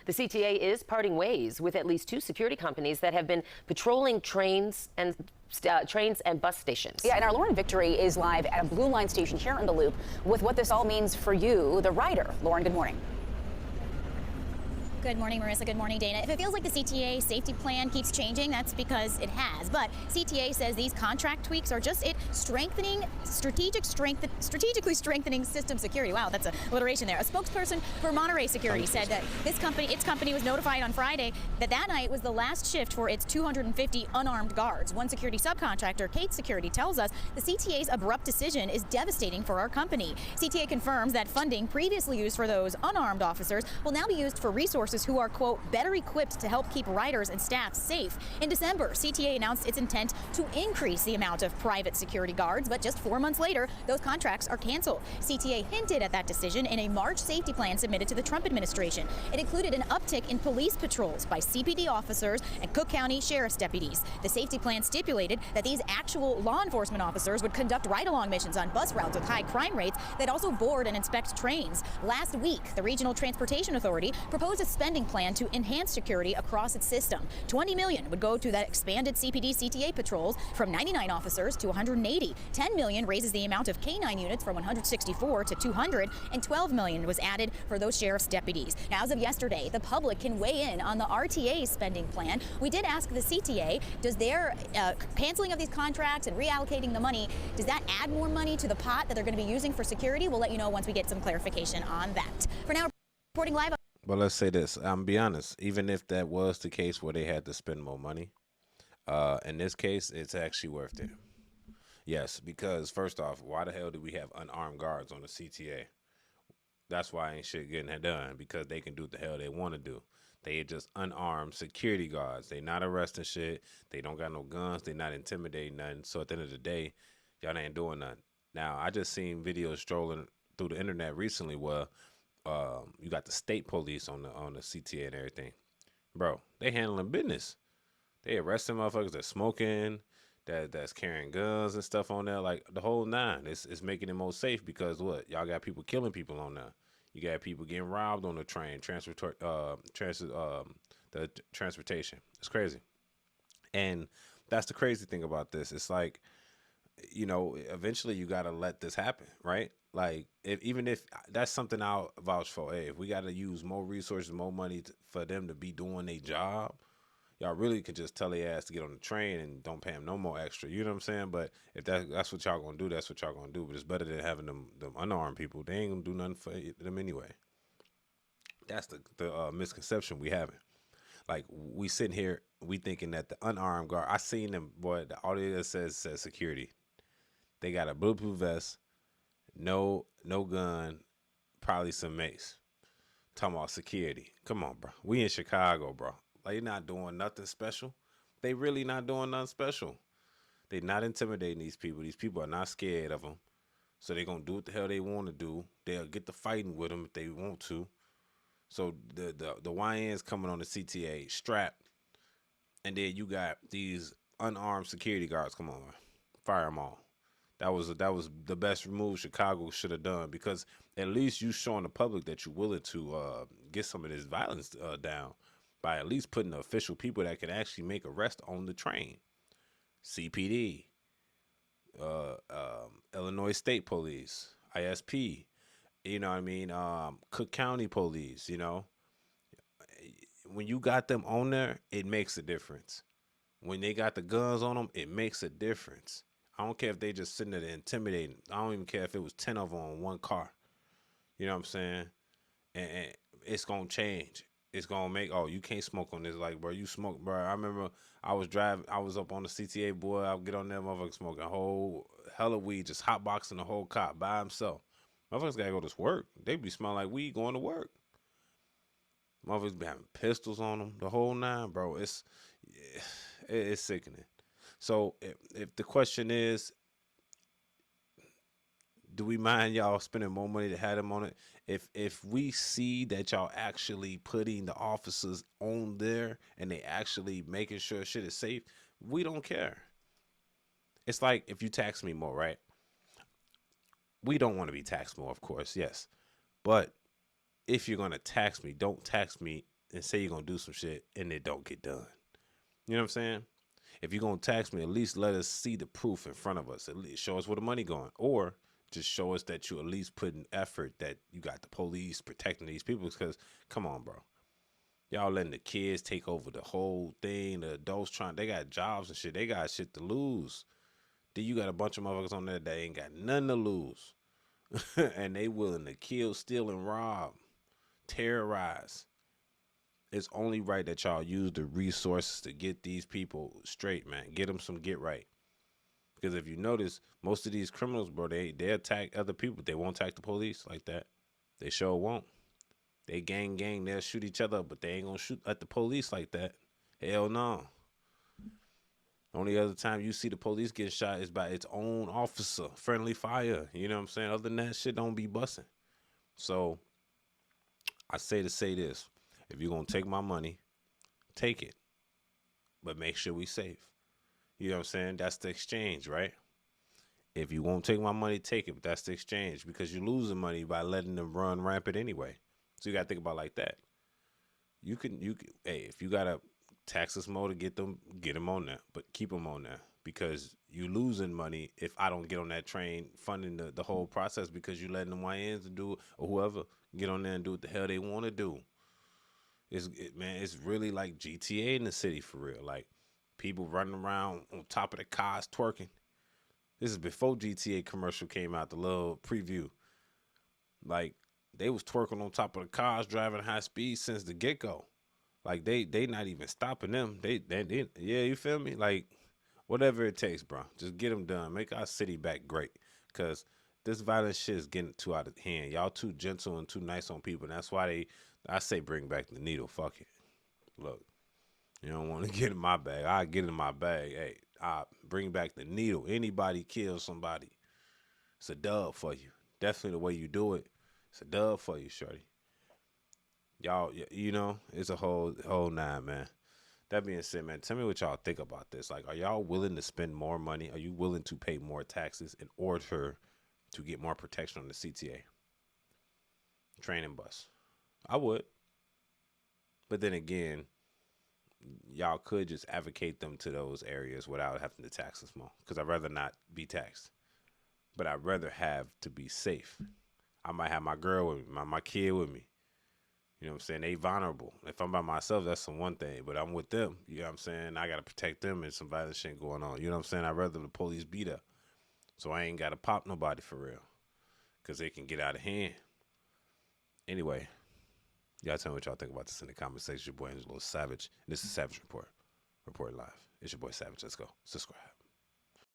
The CTA is parting ways with at least 2 security companies that have been patrolling trains and bus stations. Yeah, and our Lauren Victory is live at a Blue Line station here in the Loop with what this all means for you, the rider. Lauren, good morning. Good morning, Marissa. Good morning, Dana. If it feels like the CTA safety plan keeps changing, that's because it has. But CTA says these contract tweaks are just strategically strengthening system security. Wow, that's a alliteration there. A spokesperson for Monterey Security said that its company was notified on Friday that night was the last shift for its 250 unarmed guards. One security subcontractor, Kate Security, tells us the CTA's abrupt decision is devastating for our company. CTA confirms that funding previously used for those unarmed officers will now be used for resources who are, quote, better equipped to help keep riders and staff safe. In December, CTA announced its intent to increase the amount of private security guards, but just 4 months later, those contracts are canceled. CTA hinted at that decision in a March safety plan submitted to the Trump administration. It included an uptick in police patrols by CPD officers and Cook County Sheriff's deputies. The safety plan stipulated that these actual law enforcement officers would conduct ride-along missions on bus routes with high crime rates that also board and inspect trains. Last week, the Regional Transportation Authority proposed a spending plan to enhance security across its system. $20 million would go to that expanded CPD CTA patrols from 99 officers to 180. $10 million raises the amount of K9 units from 164 to 200, and $12 million was added for those sheriff's deputies. Now, as of yesterday, the public can weigh in on the RTA spending plan. We did ask the CTA, does their canceling of these contracts and reallocating the money, does that add more money to the pot that they're going to be using for security? We'll let you know once we get some clarification on that. For now, reporting live. Well, let's say this. I'm be honest. Even if that was the case where they had to spend more money, in this case, it's actually worth it. Yes, because first off, why the hell do we have unarmed guards on the CTA? That's why ain't shit getting it done, because they can do what the hell they want to do. They just unarmed security guards. They not arresting shit. They don't got no guns. They not intimidating nothing. So at the end of the day, y'all ain't doing nothing. Now, I just seen videos strolling through the internet recently where you got the state police on the CTA and everything. Bro, they handling business. They arresting motherfuckers that's smoking, that's carrying guns and stuff on there, like the whole nine. It's making it more safe because what? Y'all got people killing people on there. You got people getting robbed on the train, the transportation. It's crazy. And that's the crazy thing about this. It's like, you know, eventually you got to let this happen, right? Like, even if that's something I'll vouch for. Hey, if we got to use more resources, more money for them to be doing their job, y'all really can just tell their ass to get on the train and don't pay them no more extra. You know what I'm saying? But if that's what y'all gonna do, that's what y'all gonna do. But it's better than having them unarmed people. They ain't gonna do nothing for them anyway. That's the misconception we having. Like, we sitting here, we thinking that the unarmed guard. I seen them, boy. The audio says security. They got a bulletproof vest, no gun, probably some mace. Talking about security. Come on, bro. We in Chicago, bro. Like, you're not doing nothing special. They really not doing nothing special. They not intimidating these people. These people are not scared of them. So they going to do what the hell they want to do. They'll get to fighting with them if they want to. So the YNs coming on the CTA strapped. And then you got these unarmed security guards. Come on, man. Fire them all. That was the best move Chicago should have done, because at least you showing the public that you're willing to get some of this violence down by at least putting the official people that can actually make arrest on the train. CPD, Illinois State Police, ISP, you know what I mean? Cook County Police, you know. When you got them on there, it makes a difference. When they got the guns on them, it makes a difference. I don't care if they just sitting there intimidating. I don't even care if it was 10 of them on one car. You know what I'm saying? And it's going to change. It's going to make, oh, you can't smoke on this. Like, bro, you smoke, bro. I remember I was up on the CTA, boy. I would get on there, motherfucker smoking a whole hella weed, just hotboxing the whole cop by himself. Motherfuckers got to go to work. They be smelling like weed going to work. Motherfuckers be having pistols on them, the whole nine, bro. It's sickening. So if the question is, do we mind y'all spending more money to have them on it? If we see that y'all actually putting the officers on there and they actually making sure shit is safe, we don't care. It's like if you tax me more, right? We don't want to be taxed more, of course, yes. But if you're going to tax me, don't tax me and say you're gonna do some shit and it don't get done. You know what I'm saying? If you're gonna tax me, at least let us see the proof in front of us. At least show us where the money going, or just show us that you at least put in effort, that you got the police protecting these people. Because come on, bro, y'all letting the kids take over the whole thing. The adults they got jobs and shit. They got shit to lose. Then you got a bunch of motherfuckers on there that ain't got nothing to lose, and they willing to kill, steal, and rob, terrorize. It's only right that y'all use the resources to get these people straight, man. Get them some get right. Because if you notice, most of these criminals, bro, they attack other people. They won't attack the police like that. They sure won't. They gang, they'll shoot each other up, but they ain't gonna shoot at the police like that. Hell no. Only other time you see the police get shot is by its own officer, friendly fire. You know what I'm saying? Other than that, shit don't be busting. So I say to say this: if you're gonna take my money, take it, but make sure we safe. You know what I'm saying? That's the exchange, right? If you won't take my money, take it, but that's the exchange, because you're losing money by letting them run rampant anyway. So you gotta think about it like that. You can, hey, if you gotta tax us more to get them on there, but keep them on there, because you losing money if I don't get on that train funding the whole process, because you letting them YNs do it, or whoever get on there and do what the hell they want to do. Man, it's really like GTA in the city for real. Like people running around on top of the cars twerking. This is before GTA commercial came out, the little preview. Like they was twerking on top of the cars, driving high speed since the get go. Like they not even stopping them. They yeah, you feel me? Like whatever it takes, bro. Just get them done. Make our city back great. Cause this violent shit is getting too out of hand. Y'all too gentle and too nice on people. And that's why I say bring back the needle. Fuck it. Look, you don't want to get in my bag. I get in my bag. Hey, I bring back the needle. Anybody kills somebody, it's a dub for you. Definitely the way you do it, it's a dub for you, shorty. Y'all, you know, it's a whole nine, man. That being said, man, tell me what y'all think about this. Like, are y'all willing to spend more money? Are you willing to pay more taxes in order to get more protection on the CTA? Train and bus. I would. But then again, y'all could just advocate them to those areas without having to tax us more. Because I'd rather not be taxed. But I'd rather have to be safe. I might have my girl with me, my kid with me. You know what I'm saying? They vulnerable. If I'm by myself, that's some one thing. But I'm with them. You know what I'm saying? I got to protect them and some violent shit going on. You know what I'm saying? I'd rather the police be there. So I ain't got to pop nobody for real. Because they can get out of hand. Anyway, y'all tell me what y'all think about this in the comment section. Your boy Angelo Savage. And this is Savage Report. Report live. It's your boy Savage. Let's go. Subscribe.